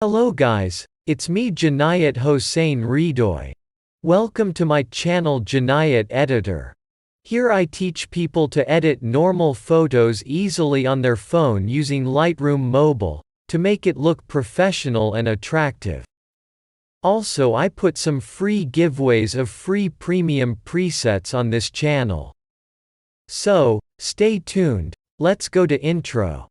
Hello guys, it's me Junayet Hossein Ridoy. Welcome to my channel Junayet Editor. Here I teach people to edit normal photos easily on their phone using Lightroom Mobile, to make it look professional and attractive. Also I put some free giveaways of free premium presets on this channel. So, stay tuned, let's go to intro.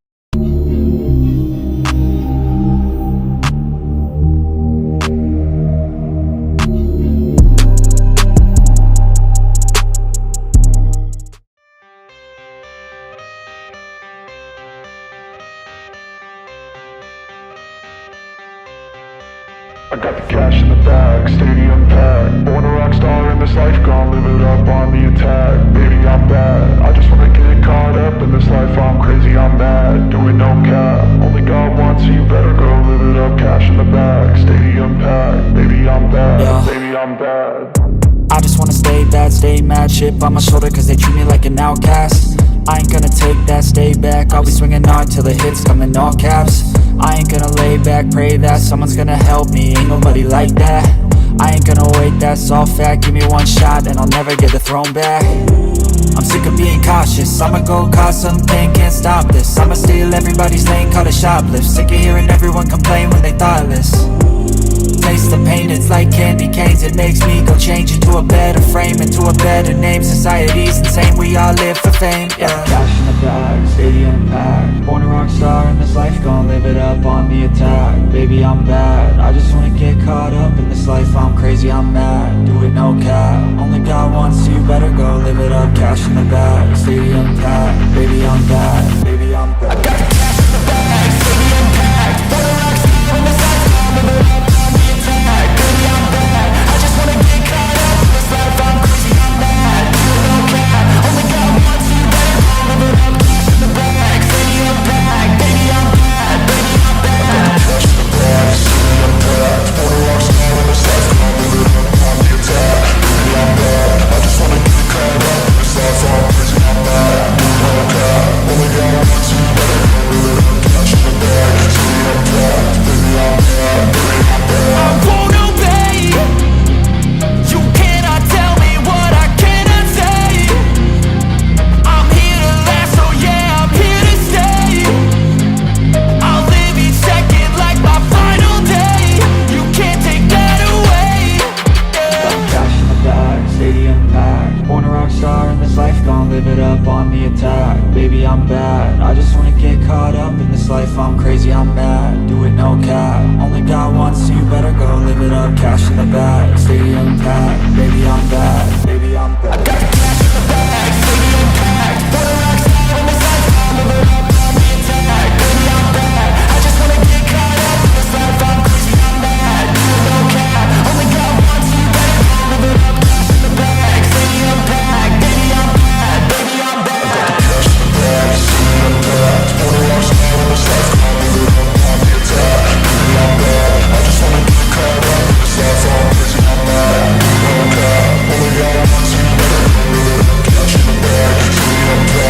I got the cash in the bag, stadium packed. Born a rock star in this life, gon' live it up on the attack. Baby, I'm bad, I just wanna get caught up in this life. I'm crazy, I'm mad, doing no cap. Only God wants you, better go live it up. Cash in the bag, stadium packed. Baby, I'm bad, baby, I'm bad. I just wanna stay bad, stay mad. Chip on my shoulder cause they treat me like an outcast. I ain't gonna take that, stay back. I'll be swinging hard till the hits come in all caps. I ain't gonna lay back, pray that someone's gonna help me. Ain't nobody like that. I ain't gonna wait, that's all fact. Give me one shot and I'll never get the throne back. I'm sick of being cautious, I'ma go cause something, can't stop this. I'ma steal everybody's lane, call it shoplift. Sick of hearing everyone complain when they thoughtless. Taste the pain, it's like candy canes. It makes me go change into a better frame, into a better name. Society's insane, we all live for fame, yeah. Cash in the bag, stadium packed. Born a rock star in this life, gon' live it up on the attack. Baby, I'm bad, I just wanna get caught up in this life. I'm crazy, I'm mad, do it no cap. Only God wants you, better go live it up. Cash in the bag, stadium packed. Baby, I'm bad, baby, I'm bad. I got the cash in the bag, stadium packed. Born a rock star in this life, gon' live it up on the attack. Baby, I'm bad, I just wanna get caught up in this life. I'm crazy, I'm mad, do it no cap. Only God wants you, better go live it up. Cash in the bag, stadium packed. Baby, I'm bad, baby, I'm bad. Cash in the bag, stadium packed. Born a rock star in this life, gon' live it up on the attack. Baby, I'm bad, I just wanna get caught up in this life. I'm crazy, I'm mad, do it no cap. Only God wants you, better go live it up. Cash in the bag, stadium packed. Baby, I'm bad, baby, I'm bad. I won't obey. You cannot tell me what I cannot say. I'm here to last, so yeah, I'm here to stay. I'll live each second like my final day. You can't take that away, yeah. Cash in the bag, stadium packed. Born a rock star in this life, gon' live it up on the attack. Baby, I'm bad, I just wanna get caught up in this life. I'm crazy, I'm mad, do it no cap. Only God wants you, better go live it up. Cash in the bag, stadium packed. Baby, I'm bad, baby, I'm bad. I got the cash in the bag, stadium packed. Born a rock star in this life, gon' live it up on the attack. Baby, I'm bad, I just wanna get caught up in this life. I'm crazy, I'm mad, do it no cap. Only God wants you, better go live it up. Cash in the bag, stadium packed. Baby, I'm bad, baby, I'm bad. Cash in the bag, stadium packed. Born a rock star in this life, gon' live it up on the attack. Baby, I'm bad, I just wanna get caught up in this life. I'm crazy, I'm mad, do it no cap. Only God wants you, better go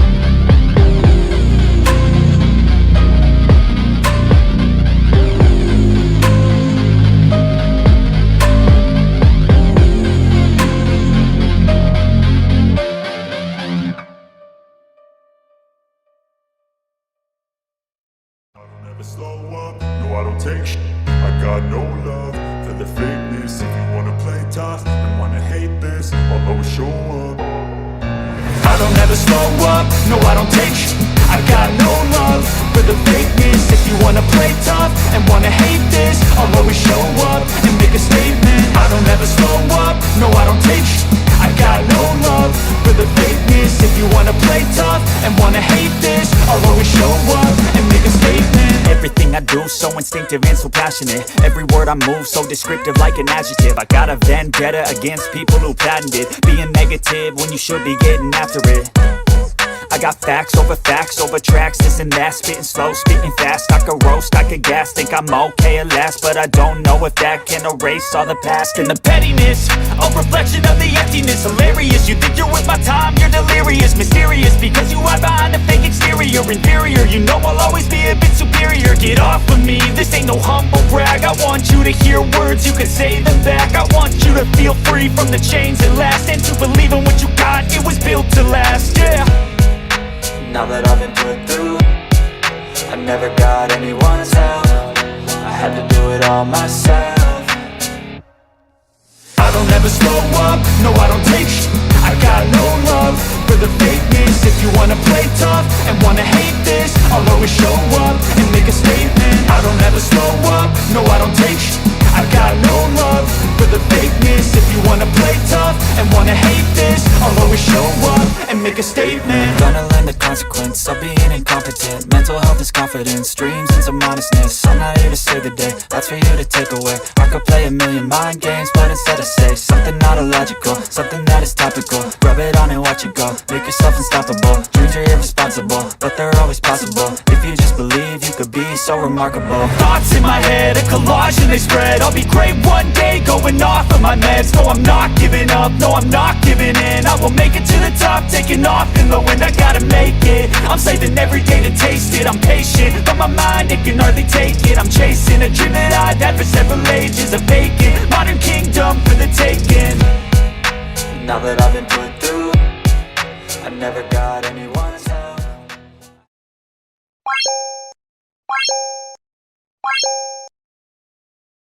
live it up. Cash in the bag, stadium packed. Baby, I'm bad, baby, I'm bad. I don't ever slow up, no I don't take sh**. I got no love for the fakeness. If you wanna play tough and wanna hate this, I'll always show up. I don't ever slow up, no I don't take sh**. I got no love for the fakeness. If you wanna play tough and wanna hate this, I'll always show up and make a statement. I don't ever slow up, no I don't take sh**. I got no love for the fakeness. If you wanna play tough and wanna hate this, I'll always show up and make a statement. Everything I do so instinctive and so passionate. Every word I move so descriptive like an adjective. I got a vendetta against people who patented being negative when you should be getting after it. I got facts over tracks, this and that, spitting slow, spitting fast. I could roast, I could gas, think I'm okay at last, but I don't know if that can erase all the past. And the pettiness, a reflection of the emptiness. Hilarious, you think you're worth my time, you're delirious. Mysterious, because you hide behind a fake exterior. Inferior, you know I'll always be a bit superior. Get off of me, this ain't no humble brag. I want you to hear words, you can say them back. I want you to feel free from the chains at last, and to believe in what you got, it was built to last, yeah. Now that I've been put through, I never got anyone's help. I had to do it all myself. I don't ever slow up, no I don't take sh**. I got no love for the fakeness. If you wanna play tough and wanna hate this, I'll always show up and make a statement. I don't ever slow up, no I don't take sh**. I got no love for the fakeness. If you wanna play tough and wanna hate this, I'll always show up and make a statement. Gonna learn the consequence of being incompetent. Mental health is confidence, dreams and some honestness. I'm not here to save the day, that's for you to take away. I could play a million mind games, but instead I say something not illogical, something that is topical. Rub it on and watch it go, make yourself unstoppable. Dreams are irresponsible, but they're always possible. If you just believe, you could be so remarkable. Thoughts in my head, a collage and they spread. I'll be great one day, going off of my meds. No, I'm not giving up, no, I'm not giving in. I will make it to the top, taking off in the wind. I gotta make it, I'm saving every day to taste it. I'm patient, but my mind, it can hardly take it. I'm chasing a dream that I've had for several ages. A vacant, modern kingdom for the taking. Now that I've been put through, I never got anyone.